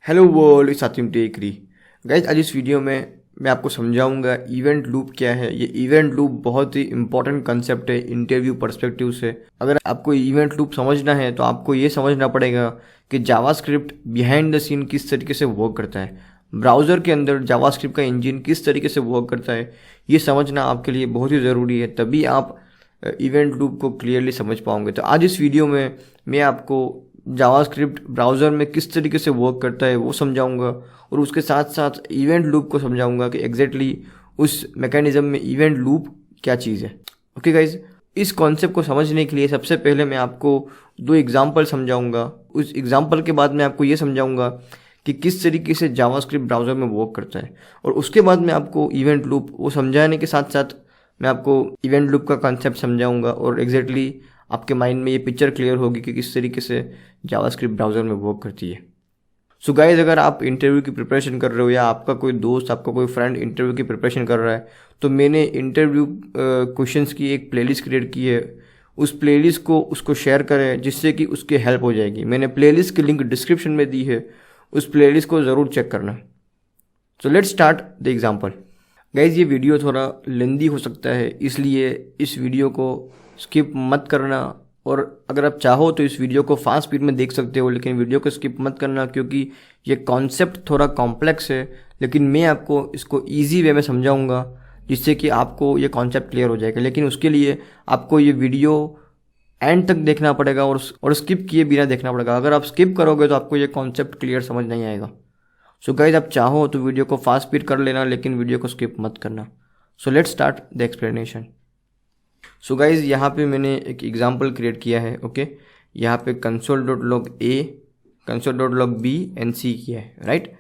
Hello world, इस सातिम टेकरी guys. आज इस वीडियो में मैं आपको समझाऊंगा इवेंट लूप क्या है। ये इवेंट लूप बहुत ही इंपॉर्टेंट कंसेप्ट है इंटरव्यू पर्सपेक्टिव से। अगर आपको इवेंट लूप समझना है तो आपको ये समझना पड़ेगा कि जावास्क्रिप्ट बिहाइंड द सीन किस तरीके से वर्क करता है, ब्राउज़र के अंदर जावास्क्रिप्ट का इंजन किस तरीके से वर्क करता है। ये समझना आपके लिए बहुत ही ज़रूरी है, तभी आप इवेंट लूप को क्लियरली समझ पाओगे। तो आज इस वीडियो में मैं आपको जावास्क्रिप्ट ब्राउज़र में किस तरीके से वर्क करता है वो समझाऊंगा, और उसके साथ साथ इवेंट लूप को समझाऊंगा कि एग्जैक्टली उस मैकेनिज्म में इवेंट लूप क्या चीज़ है। ओके गाइज, इस कॉन्सेप्ट को समझने के लिए सबसे पहले मैं आपको दो एग्जांपल समझाऊंगा। उस एग्जांपल के बाद मैं आपको ये समझाऊंगा कि किस तरीके से जावास्क्रिप्ट ब्राउज़र में वर्क करता है, और उसके बाद मैं आपको इवेंट लूप वो समझाने के साथ साथ मैं आपको इवेंट लूप का कॉन्सेप्ट समझाऊंगा, और एग्जैक्टली आपके माइंड में ये पिक्चर क्लियर होगी कि किस तरीके से जावास्क्रिप्ट ब्राउज़र में वर्क करती है। सो गाइज, अगर आप इंटरव्यू की प्रिपरेशन कर रहे हो या आपका कोई दोस्त, आपका कोई फ्रेंड इंटरव्यू की प्रिपरेशन कर रहा है, तो मैंने इंटरव्यू क्वेश्चंस की एक प्लेलिस्ट क्रिएट की है। उस प्लेलिस्ट को उसको शेयर करें जिससे कि उसकी हेल्प हो जाएगी। मैंने प्लेलिस्ट की लिंक डिस्क्रिप्शन में दी है, उस प्लेलिस्ट को ज़रूर चेक करना। So let's start the example. Guys, ये वीडियो थोड़ा लेंदी हो सकता है, इसलिए इस वीडियो को स्किप मत करना, और अगर आप चाहो तो इस वीडियो को फास्ट स्पीड में देख सकते हो, लेकिन वीडियो को स्किप मत करना क्योंकि ये कॉन्सेप्ट थोड़ा कॉम्प्लेक्स है। लेकिन मैं आपको इसको इजी वे में समझाऊंगा जिससे कि आपको ये कॉन्सेप्ट क्लियर हो जाएगा। लेकिन उसके लिए आपको ये वीडियो एंड तक देखना पड़ेगा और स्किप किए बिना देखना पड़ेगा। अगर आप स्किप करोगे तो आपको ये कॉन्सेप्ट क्लियर समझ नहीं आएगा। सो गाइज, आप चाहो तो वीडियो को फास्ट स्पीड कर लेना, लेकिन वीडियो को स्किप मत करना। So let's start the explanation. So guys, यहाँ पे मैंने एक एग्जांपल क्रिएट किया है। ओके, यहाँ पे console.log A, console.log B and C किया है, राइट।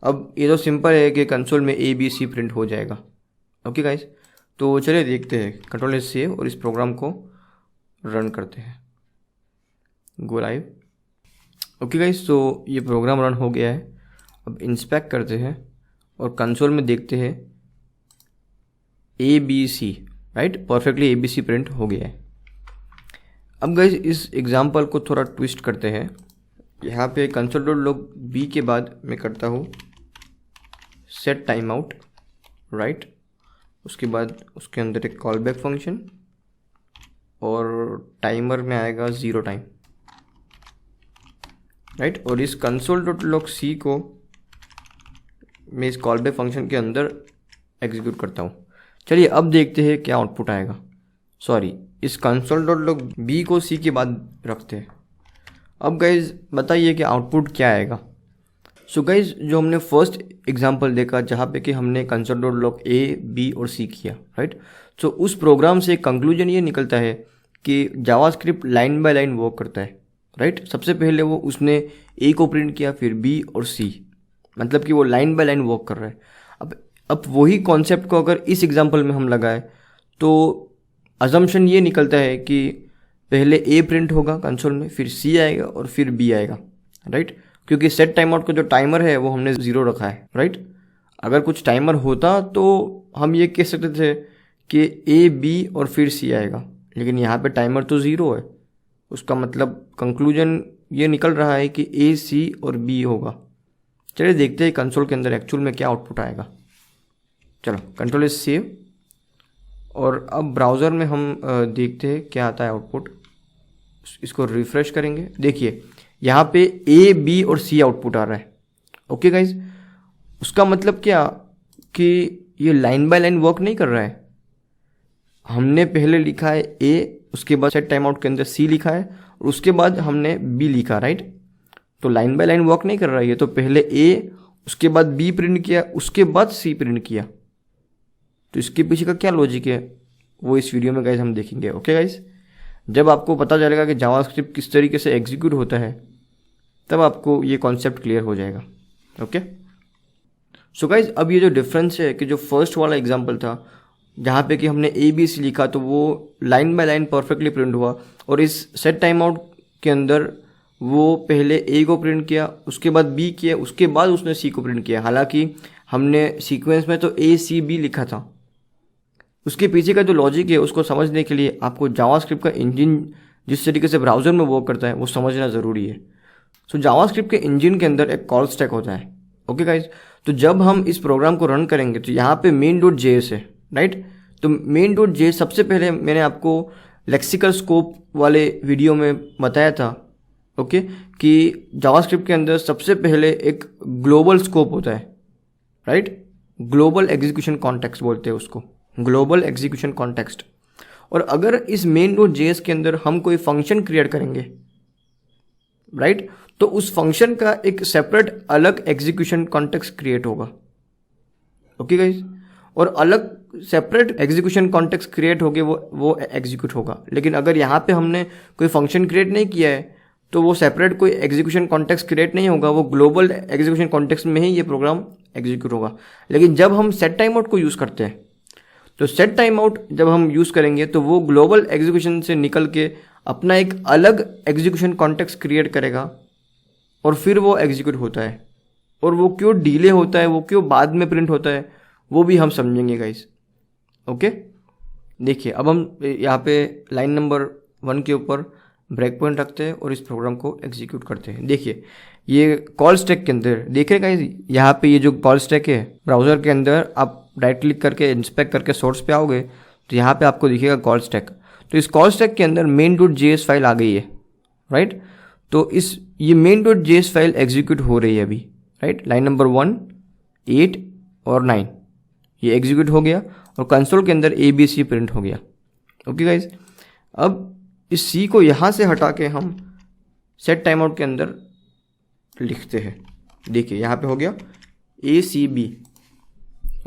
अब ये तो सिंपल है कि कंसोल में A B C प्रिंट हो जाएगा। ओके गाइज, तो चलिए देखते हैं। कंट्रोल एस सेव और इस प्रोग्राम को रन करते हैं। Go live. ओके गाइज, तो ये प्रोग्राम रन हो गया है। अब इंस्पेक्ट करते हैं और कंसोल में देखते हैं ABC, right, perfectly ABC print हो गया है। अब गाइज, इस एग्जांपल को थोड़ा ट्विस्ट करते हैं। यहाँ पे console.log B के बाद मैं करता हूँ सेट टाइम आउट, राइट। उसके बाद उसके अंदर एक कॉल बैक फंक्शन और टाइमर में आएगा 0 टाइम, राइट। और इस console.log C को मैं इस कॉल बैक फंक्शन के अंदर एग्जीक्यूट करता हूँ। चलिए अब देखते हैं क्या आउटपुट आएगा। सॉरी, इस console.log B को C के बाद रखते हैं। अब गाइज बताइए कि आउटपुट क्या आएगा। सो गाइज, जो हमने फर्स्ट एग्जांपल देखा जहाँ पे कि हमने console.log A, B और C किया, राइट। सो उस प्रोग्राम से कंक्लूजन ये निकलता है कि JavaScript line by line work करता है, राइट। सबसे पहले वो उसने A को प्रिंट किया, फिर B और C, मतलब कि वो लाइन बाय लाइन वर्क कर रहा है। अब वही कॉन्सेप्ट को अगर इस एग्जांपल में हम लगाए तो अजम्पशन ये निकलता है कि पहले A प्रिंट होगा कंसोल में, फिर C आएगा और फिर B आएगा, राइट। क्योंकि सेट टाइम आउट का जो टाइमर है वो हमने 0 रखा है, राइट। अगर कुछ टाइमर होता तो हम ये कह सकते थे कि A, B और फिर C आएगा, लेकिन यहाँ पे टाइमर तो 0 है। उसका मतलब कंक्लूजन ये निकल रहा है कि A, C और B होगा। चलिए देखते हैं कंसोल के अंदर एक्चुअल में क्या आउटपुट आएगा। चलो, कंट्रोल एस सेव, और अब ब्राउज़र में हम देखते हैं क्या आता है आउटपुट। इसको रिफ्रेश करेंगे। देखिए यहाँ पे A, B और C आउटपुट आ रहा है। ओके गाइज, उसका मतलब क्या कि ये लाइन बाय लाइन वर्क नहीं कर रहा है। हमने पहले लिखा है A, उसके बाद सेट टाइम आउट के अंदर C लिखा है, और उसके बाद हमने B लिखा, राइट। तो लाइन बाय लाइन वर्क नहीं कर रहा है ये, तो पहले A, उसके बाद B प्रिंट किया, उसके बाद C प्रिंट किया। तो इसके पीछे का क्या लॉजिक है वो इस वीडियो में गाइज हम देखेंगे। ओके गाइज, जब आपको पता चलेगा कि जावास्क्रिप्ट किस तरीके से एग्जीक्यूट होता है तब आपको ये कॉन्सेप्ट क्लियर हो जाएगा। ओके, सो गाइज, अब ये जो डिफरेंस है कि जो फर्स्ट वाला एग्जांपल था जहाँ पे कि हमने ABC लिखा तो वो line by line perfectly print हुआ, और इस सेट टाइम आउट के अंदर वो पहले A को प्रिंट किया, उसके बाद B किया, उसके बाद उसने C को प्रिंट किया। हालांकि हमने सीक्वेंस में तो ACB लिखा था। उसके पीछे का जो लॉजिक है उसको समझने के लिए आपको जावास्क्रिप्ट का इंजन जिस तरीके से ब्राउज़र में वर्क करता है वो समझना ज़रूरी है। सो जावास्क्रिप्ट के इंजन के अंदर एक कॉल स्टैक होता है। ओके गाइज, तो जब हम इस प्रोग्राम को रन करेंगे तो यहाँ पे main.js है, राइट। तो main.js सबसे पहले मैंने आपको लेक्सिकल स्कोप वाले वीडियो में बताया था, ओके, कि जावास्क्रिप्ट के अंदर सबसे पहले एक ग्लोबल स्कोप होता है, राइट। ग्लोबल एग्जीक्यूशन कॉन्टेक्स्ट बोलते हैं उसको, ग्लोबल एग्जीक्यूशन कॉन्टेक्स्ट। और अगर इस main.js के अंदर हम कोई फंक्शन क्रिएट करेंगे, राइट, तो उस फंक्शन का एक सेपरेट अलग एग्जीक्यूशन कॉन्टेक्स्ट क्रिएट होगा। ओके गाइज, और अलग सेपरेट एग्जीक्यूशन कॉन्टेक्स्ट क्रिएट होगे वो एग्जीक्यूट होगा। लेकिन अगर यहाँ पे हमने कोई फंक्शन क्रिएट नहीं किया है तो वो सेपरेट कोई एग्जीक्यूशन कॉन्टेक्स्ट क्रिएट नहीं होगा, वो ग्लोबल एग्जीक्यूशन कॉन्टेक्स्ट में ही ये प्रोग्राम एग्जीक्यूट होगा। लेकिन जब हम सेट टाइम आउट को यूज़ करते हैं तो सेट टाइम आउट जब हम यूज़ करेंगे तो वो ग्लोबल एग्जीक्यूशन से निकल के अपना एक अलग एग्जीक्यूशन कॉन्टेक्स्ट क्रिएट करेगा और फिर वो एग्जीक्यूट होता है। और वो क्यों डिले होता है, वो क्यों बाद में प्रिंट होता है, वो भी हम समझेंगे गाइस। ओके, देखिए अब हम यहाँ पे लाइन नंबर 1 के ऊपर ब्रेक पॉइंट रखते हैं और इस प्रोग्राम को एग्जीक्यूट करते हैं। देखिए ये कॉल स्टैक के अंदर देखिए गाइस, यहाँ पे ये जो कॉल स्टैक है ब्राउज़र के अंदर, आप राइट क्लिक करके इंस्पेक्ट करके सोर्स पे आओगे तो यहाँ पे आपको दिखेगा कॉल स्टैक। तो इस कॉल स्टैक के अंदर main.js फाइल आ गई है, राइट। तो ये main.js फाइल एग्जीक्यूट हो रही है अभी, राइट। लाइन नंबर 1, 8 और 9 ये एग्जीक्यूट हो गया और कंसोल के अंदर ABC प्रिंट हो गया। ओके गाइज, अब इस C को यहाँ से हटा के हम सेट टाइम आउट के अंदर लिखते हैं। देखिए यहाँ पे हो गया ACB,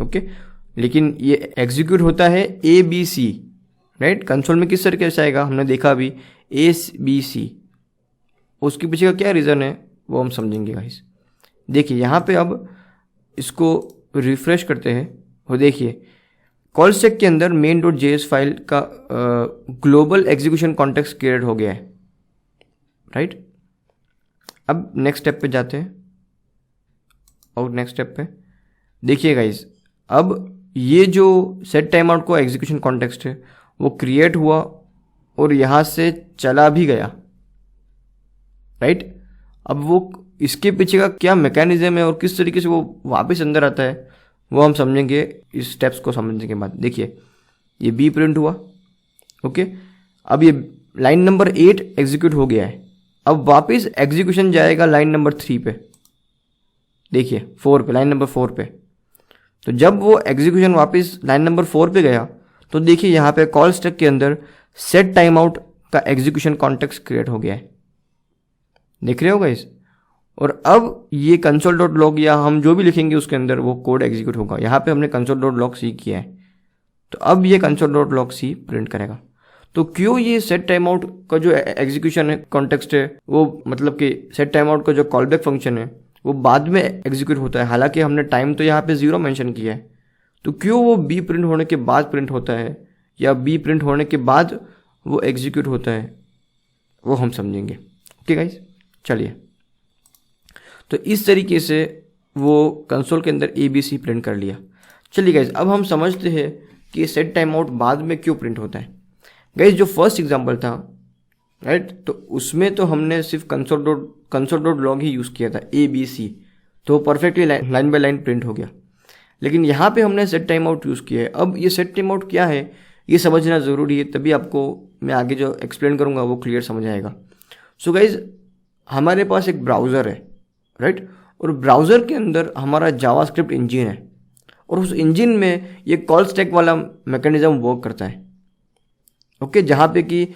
ओके। लेकिन ये एग्जीक्यूट होता है ABC, राइट। कंसोल में किस तरीके से आएगा हमने देखा अभी, ABC। उसके पीछे का क्या रीज़न है वो हम समझेंगे गाइस। देखिए यहाँ पे अब इसको रिफ्रेश करते हैं और देखिए कॉल स्टैक के अंदर main.js फाइल का ग्लोबल एग्जीक्यूशन कॉन्टेक्स्ट क्रिएट हो गया है, राइट। अब नेक्स्ट स्टेप पे जाते हैं और नेक्स्ट स्टेप पे देखिए गाइस, अब ये जो सेट टाइम आउट को एग्जीक्यूशन कॉन्टेक्स्ट है वो क्रिएट हुआ और यहाँ से चला भी गया, राइट। अब वो इसके पीछे का क्या मैकेनिज्म है और किस तरीके से वो वापस अंदर आता है वो हम समझेंगे इस स्टेप्स को समझने के बाद। देखिए ये B प्रिंट हुआ, ओके। अब ये लाइन नंबर 8 एग्जीक्यूट हो गया है। अब वापस एग्जीक्यूशन जाएगा लाइन नंबर 3 पे, देखिए 4 पे, लाइन नंबर 4 पे। तो जब वो एग्जीक्यूशन वापस लाइन नंबर 4 पे गया तो देखिए यहाँ पे कॉल स्टैक के अंदर सेट टाइम आउट का एग्जीक्यूशन कॉन्टेक्स्ट क्रिएट हो गया है, देख रहे हो गाइस। और अब ये console.log या हम जो भी लिखेंगे उसके अंदर वो कोड एग्जीक्यूट होगा। यहाँ पे हमने console.log C किया है तो अब ये console.log C प्रिंट करेगा। तो क्यों ये सेट टाइम आउट का जो एग्जीक्यूशन है कॉन्टेक्स्ट है वो मतलब कि सेट टाइम आउट का जो कॉलबैक फंक्शन है वो बाद में एग्जीक्यूट होता है, हालांकि हमने टाइम तो यहाँ पे 0 मेंशन किया है। तो क्यों वो B प्रिंट होने के बाद प्रिंट होता है या B प्रिंट होने के बाद वो एग्जीक्यूट होता है वो हम समझेंगे। ओके गाइस, चलिए। तो इस तरीके से वो कंसोल के अंदर ABC प्रिंट कर लिया। चलिए गाइज, अब हम समझते हैं कि सेट टाइम आउट बाद में क्यों प्रिंट होता है। गाइज जो फर्स्ट एग्जांपल था, राइट, तो उसमें तो हमने सिर्फ console.log ही यूज़ किया था ABC, तो perfectly line by line print हो गया। लेकिन यहाँ पे हमने सेट टाइम आउट यूज़ किया है। अब ये सेट टाइम आउट क्या है ये समझना ज़रूरी है, तभी आपको मैं आगे जो एक्सप्लेन करूँगा वो क्लियर समझ आएगा। सो गाइज हमारे पास एक ब्राउज़र है, राइट, और ब्राउज़र के अंदर हमारा जावास्क्रिप्ट इंजन है और उस इंजन में ये कॉल स्टैक वाला मैकेनिज्म वर्क करता है, ओके, जहाँ पे कि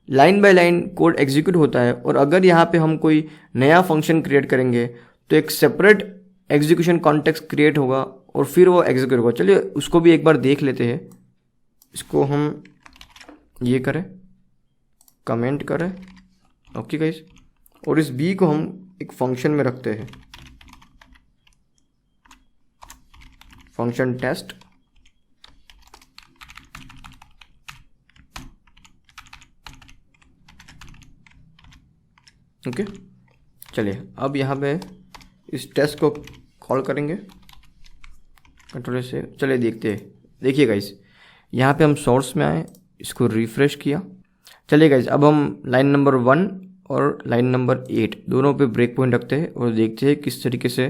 line by line code execute होता है। और अगर यहाँ पे हम कोई नया फंक्शन क्रिएट करेंगे तो एक सेपरेट एग्जीक्यूशन कॉन्टेक्स्ट क्रिएट होगा और फिर वो एग्जीक्यूट होगा। चलिए उसको भी एक बार देख लेते हैं। इसको हम ये करें, कमेंट करें, ओके गाइस, और इस B को हम एक फंक्शन में रखते हैं, फंक्शन टेस्ट। ओके, चलिए अब यहाँ पे इस टेस्ट को कॉल करेंगे कंट्रोल से। चलिए देखते हैं। देखिए गाइस यहाँ पे हम सोर्स में आए, इसको रिफ्रेश किया। चलिए गाइस अब हम लाइन नंबर 1 और लाइन नंबर 8 दोनों पे ब्रेक पॉइंट रखते हैं और देखते हैं किस तरीके से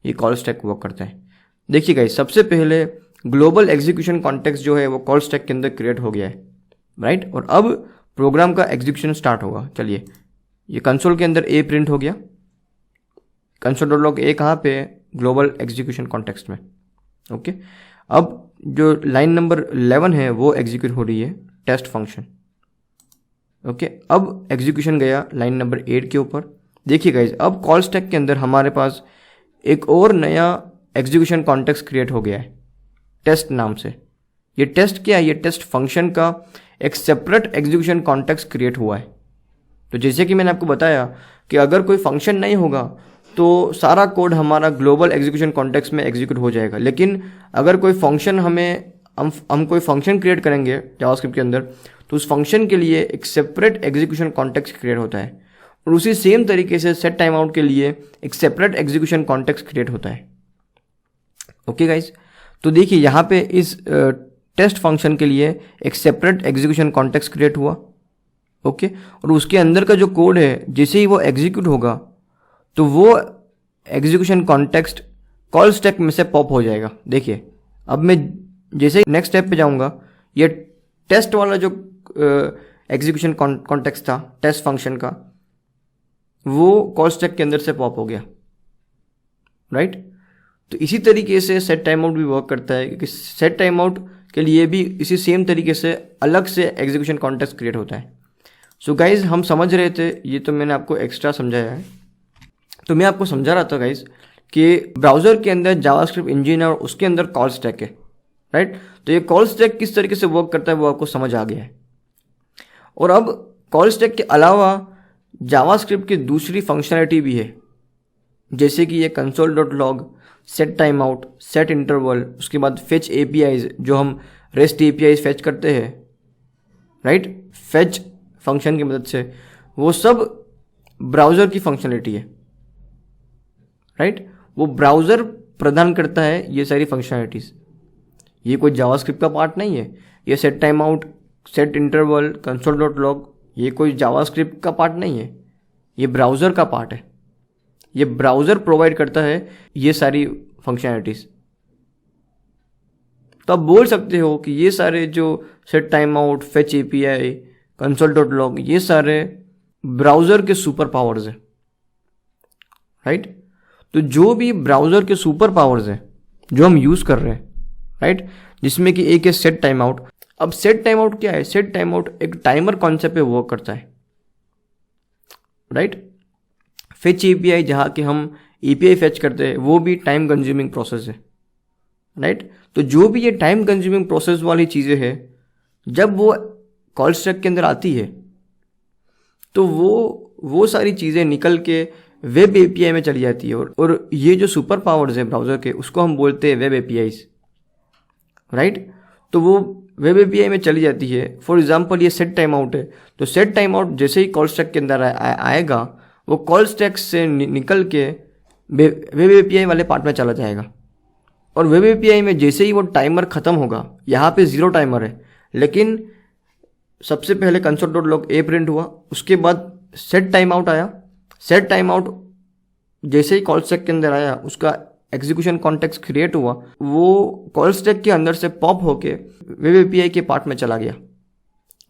ये कॉल स्टैक वर्क करता है। देखिए गाइस, सबसे पहले ग्लोबल एग्जीक्यूशन कॉन्टेक्स्ट जो है वो कॉल स्टैक के अंदर क्रिएट हो गया है, राइट। और अब प्रोग्राम का एग्जीक्यूशन स्टार्ट होगा। चलिए, ये कंसोल के अंदर ए प्रिंट हो गया। console.log ए कहाँ पे है? ग्लोबल एग्जीक्यूशन कॉन्टेक्स्ट में, ओके। अब जो लाइन नंबर 11 है वो एग्जीक्यूट हो रही है टेस्ट फंक्शन, ओके। अब एग्जीक्यूशन गया लाइन नंबर 8 के ऊपर। देखिए गाइज, अब कॉल स्टैक के अंदर हमारे पास एक और नया एग्जीक्यूशन कॉन्टेक्स्ट क्रिएट हो गया है टेस्ट नाम से। ये टेस्ट क्या है? ये टेस्ट फंक्शन का एक सेपरेट एग्जीक्यूशन कॉन्टेक्स्ट क्रिएट हुआ है। तो जैसे कि मैंने आपको बताया कि अगर कोई फंक्शन नहीं होगा तो सारा कोड हमारा ग्लोबल एग्जीक्यूशन कॉन्टेक्स्ट में एग्जीक्यूट हो जाएगा, लेकिन अगर कोई फंक्शन हम कोई फंक्शन क्रिएट करेंगे जावास्क्रिप्ट के अंदर तो उस फंक्शन के लिए एक सेपरेट एग्जीक्यूशन कॉन्टेक्स्ट क्रिएट होता है। और उसी सेम तरीके से सेट टाइम आउट के लिए एक सेपरेट एग्जीक्यूशन कॉन्टेक्स्ट क्रिएट होता है, ओके गाइज। तो देखिए यहाँ पे इस टेस्ट फंक्शन के लिए एक सेपरेट एग्जीक्यूशन कॉन्टेक्स्ट क्रिएट हुआ, ओके। और उसके अंदर का जो कोड है जैसे ही वो एग्जीक्यूट होगा तो वो एग्जीक्यूशन कॉन्टेक्स्ट कॉल स्टैक में से पॉप हो जाएगा। देखिए, अब मैं जैसे ही नेक्स्ट स्टेप पे जाऊंगा, ये टेस्ट वाला जो एग्जीक्यूशन कॉन्टेक्स्ट था टेस्ट फंक्शन का, वो कॉल स्टैक के अंदर से पॉप हो गया, राइट। तो इसी तरीके से सेट टाइम आउट भी वर्क करता है, क्योंकि सेट टाइम आउट के लिए भी इसी सेम तरीके से अलग से एग्जीक्यूशन कॉन्टेक्स्ट क्रिएट होता है। सो गाइज, हम समझ रहे थे, ये तो मैंने आपको एक्स्ट्रा समझाया है। तो मैं आपको समझा रहा था गाइज कि ब्राउजर के अंदर जावास्क्रिप्ट इंजन है और उसके अंदर कॉल स्टैक है, राइट। तो ये कॉल स्टैक किस तरीके से वर्क करता है वो आपको समझ आ गया है। और अब कॉल स्टैक के अलावा जावास्क्रिप्ट की दूसरी फंक्शनलिटी भी है, जैसे कि ये console.log, set time out, set interval, उसके बाद फेच एपीआईज जो हम रेस्ट एपीआईज फेच करते हैं, राइट, फेच फंक्शन की मदद से, वो सब ब्राउज़र की फंक्शनलिटी है, राइट। वो ब्राउज़र प्रदान करता है ये सारी फंक्शनलिटीज़, ये कोई जावास्क्रिप्ट का पार्ट नहीं है। ये set time out, set interval, console.log ये कोई जावास्क्रिप्ट का पार्ट नहीं है, ये ब्राउज़र का पार्ट है। ये ब्राउज़र प्रोवाइड करता है ये सारी फंक्शनलिटीज़। तो आप बोल सकते हो कि ये सारे जो set time out, fetch API, console.log ये सारे ब्राउज़र के सुपर पावर्स हैं, राइट। तो जो भी ब्राउज़र के सुपर पावर्स हैं जो हम यूज़ कर रहे हैं, राइट, जिसमें कि एक है सेट टाइम आउट। अब सेट टाइम आउट क्या है? सेट टाइम आउट एक टाइमर कॉन्सेप्ट पे वर्क करता है, राइट। फेच एपीआई जहाँ के हम एपीआई फेच करते हैं वो भी टाइम कंज्यूमिंग प्रोसेस है, राइट। तो जो भी ये टाइम कंज्यूमिंग प्रोसेस वाली चीज़ें हैं, जब वो कॉल स्टैक के अंदर आती है तो वो सारी चीज़ें निकल के वेब एपीआई में चली जाती है। और ये जो सुपर पावर्स हैं ब्राउज़र के, उसको हम बोलते हैं वेब एपीआईज, राइट। तो वो वेब एपीआई में चली जाती है। फॉर एग्जांपल ये सेट टाइम आउट है, तो सेट टाइम आउट जैसे ही कॉल स्टैक के अंदर आएगा वो कॉल स्टैक से निकल के वेब एपीआई वाले पार्ट में चला जाएगा। और वेब एपीआई में जैसे ही वो टाइमर ख़त्म होगा, यहाँ पे 0 टाइमर है, लेकिन सबसे पहले console.log ए प्रिंट हुआ, उसके बाद सेट टाइम आउट आया। सेट टाइम आउट जैसे ही कॉल स्टैक के अंदर आया, उसका एग्जीक्यूशन कॉन्टेक्स्ट क्रिएट हुआ, वो कॉल स्टैक के अंदर से पॉप होके वेब एपीआई के पार्ट में चला गया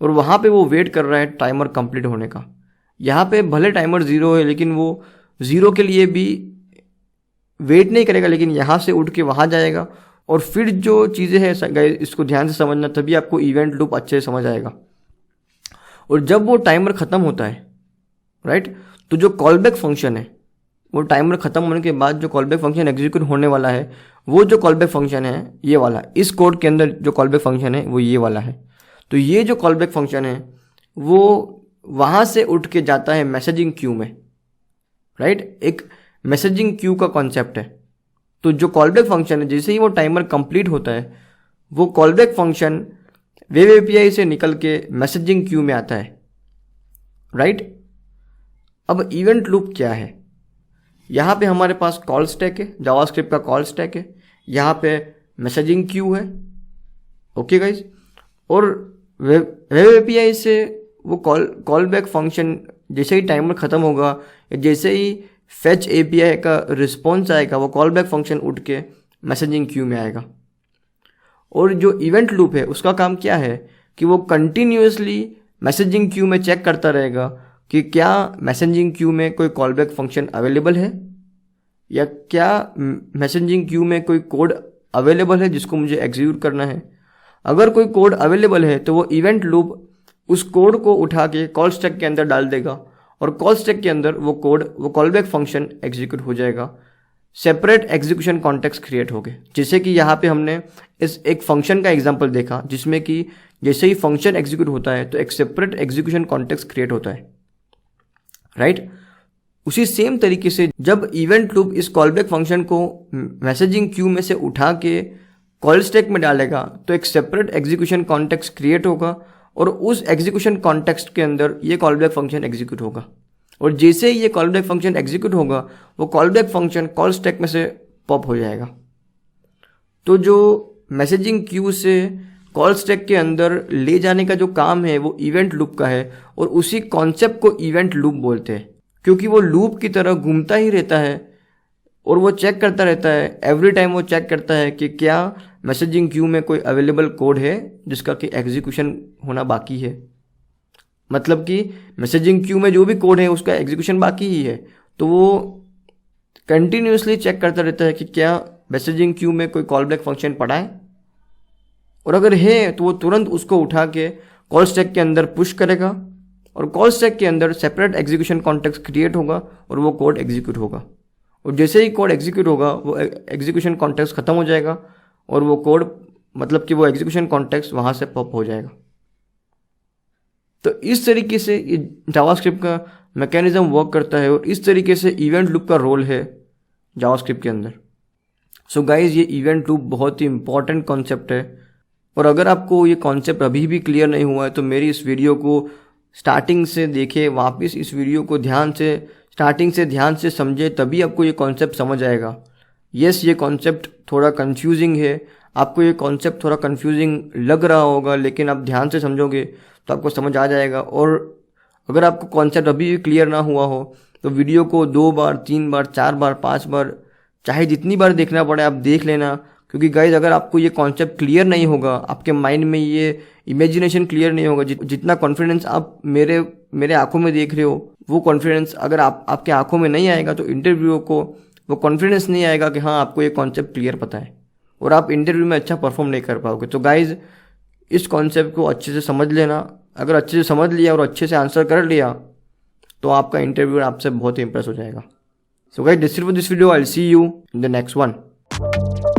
और वहाँ पे वो वेट कर रहा है टाइमर कंप्लीट होने का। यहाँ पे भले टाइमर 0 है, लेकिन वो 0 के लिए भी वेट नहीं करेगा, लेकिन यहाँ से उठ के वहाँ जाएगा। और फिर जो चीज़ें हैं गाइस, इसको ध्यान से समझना, तभी आपको इवेंट लूप अच्छे से समझ आएगा। और जब वो टाइमर ख़त्म होता है, राइट, तो जो कॉलबैक फंक्शन है, वो टाइमर ख़त्म होने के बाद जो कॉलबैक फंक्शन एग्जीक्यूट होने वाला है, वो जो कॉलबैक फंक्शन है ये वाला, इस कोड के अंदर जो कॉलबैक फंक्शन है वो ये वाला है। तो ये जो कॉलबैक फंक्शन है वो वहाँ से उठ के जाता है मैसेजिंग क्यू में, राइट। एक मैसेजिंग क्यू का कॉन्सेप्ट है। तो जो कॉलबैक फंक्शन है, जैसे ही वो टाइमर कंप्लीट होता है, वो कॉलबैक फंक्शन वेब एपीआई से निकल के मैसेजिंग क्यू में आता है, राइट। अब इवेंट लूप क्या है? यहाँ पे हमारे पास कॉल स्टैक है, जावास्क्रिप्ट का कॉल स्टैक है, यहाँ पे मैसेजिंग क्यू है, ओके गाइज। और वेब एपीआई से वो कॉल बैक फंक्शन जैसे ही टाइमर ख़त्म होगा या जैसे ही फेच एपीआई का रिस्पॉन्स आएगा वो कॉल बैक फंक्शन उठ के मैसेजिंग क्यू में आएगा। और जो इवेंट लूप है उसका काम क्या है कि वो कंटिन्यूसली मैसेजिंग क्यू में चेक करता रहेगा कि क्या मैसेजिंग क्यू में कोई कॉल बैक फंक्शन अवेलेबल है या क्या मैसेजिंग क्यू में कोई कोड अवेलेबल है जिसको मुझे एग्जीक्यूट करना है। अगर कोई कोड अवेलेबल है तो वो इवेंट लूप उस कोड को उठा के कॉल स्टैक के अंदर डाल देगा और कॉल स्टैक के अंदर वो कॉल बैक फंक्शन एग्जीक्यूट हो जाएगा। सेपरेट एग्जीक्यूशन कॉन्टेक्स्ट क्रिएट हो गए। जैसे कि यहाँ पे हमने इस एक फंक्शन का एग्जांपल देखा जिसमें कि जैसे ही फंक्शन एग्जीक्यूट होता है तो एक सेपरेट एग्जीक्यूशन कॉन्टेक्स्ट क्रिएट होता है, राइट। उसी सेम तरीके से जब इवेंट लूप इस कॉलबैक फंक्शन को मैसेजिंग क्यू में से उठा के कॉल स्टैक में डालेगा तो एक सेपरेट एग्जीक्यूशन कॉन्टेक्स्ट क्रिएट होगा और उस एग्जीक्यूशन कॉन्टेक्स्ट के अंदर ये कॉलबैक फंक्शन एग्जीक्यूट होगा। और जैसे ही ये कॉलबैक फंक्शन एग्जीक्यूट होगा वो कॉलबैक फंक्शन कॉल स्टैक में से पॉप हो जाएगा। तो जो मैसेजिंग क्यू से कॉल स्टैक के अंदर ले जाने का जो काम है वो इवेंट लूप का है और उसी कॉन्सेप्ट को इवेंट लूप बोलते हैं क्योंकि वो लूप की तरह घूमता ही रहता है और वो चेक करता रहता है। एवरी टाइम वो चेक करता है कि क्या मैसेजिंग क्यू में कोई अवेलेबल कोड है जिसका कि एग्जीक्यूशन होना बाकी है। मतलब कि मैसेजिंग क्यू में जो भी कोड है उसका एग्जीक्यूशन बाकी ही है, तो वो कंटिन्यूसली चेक करता रहता है कि क्या मैसेजिंग क्यू में कोई कॉल बैक फंक्शन पड़ा है और अगर है तो वो तुरंत उसको उठा के कॉल स्टैक के अंदर पुश करेगा और कॉल स्टैक के अंदर सेपरेट एग्जीक्यूशन कॉन्टेक्स्ट क्रिएट होगा और वो कोड एग्जीक्यूट होगा। और जैसे ही कोड एग्जीक्यूट होगा वो एग्जीक्यूशन कॉन्टेक्स्ट खत्म हो जाएगा और वो कोड मतलब कि वो एग्जीक्यूशन कॉन्टेक्स्ट वहाँ से पॉप हो जाएगा। तो इस तरीके से ये जावास्क्रिप्ट का मैकेनिज्म वर्क करता है और इस तरीके से इवेंट लूप का रोल है जावास्क्रिप्ट के अंदर। सो गाइज ये इवेंट लूप बहुत ही इंपॉर्टेंट कॉन्सेप्ट है और अगर आपको ये कॉन्सेप्ट अभी भी क्लियर नहीं हुआ है तो मेरी इस वीडियो को स्टार्टिंग से देखें, वापस इस वीडियो को स्टार्टिंग से ध्यान से समझे, तभी आपको ये कॉन्सेप्ट समझ आएगा। यस, ये कॉन्सेप्ट थोड़ा कंफ्यूजिंग है, आपको ये कॉन्सेप्ट थोड़ा कंफ्यूजिंग लग रहा होगा, लेकिन आप ध्यान से समझोगे तो आपको समझ आ जाएगा। और अगर आपको कॉन्सेप्ट अभी भी क्लियर ना हुआ हो तो वीडियो को 2 बार 3 बार 4 बार 5 बार चाहे जितनी बार देखना पड़े आप देख लेना, क्योंकि गाइज अगर आपको ये कॉन्सेप्ट क्लियर नहीं होगा, आपके माइंड में ये इमेजिनेशन क्लियर नहीं होगा, जितना कॉन्फिडेंस आप मेरे आंखों में देख रहे हो वो कॉन्फिडेंस अगर आपके आंखों में नहीं आएगा तो इंटरव्यू को वो कॉन्फिडेंस नहीं आएगा कि हाँ आपको ये कॉन्सेप्ट क्लियर पता है और आप इंटरव्यू में अच्छा परफॉर्म नहीं कर पाओगे। तो गाइज इस कॉन्सेप्ट को अच्छे से समझ लेना। अगर अच्छे से समझ लिया और अच्छे से आंसर कर लिया तो आपका इंटरव्यू आपसे बहुत ही इंप्रेस हो जाएगा। So guys, this video, I will see you in the next one.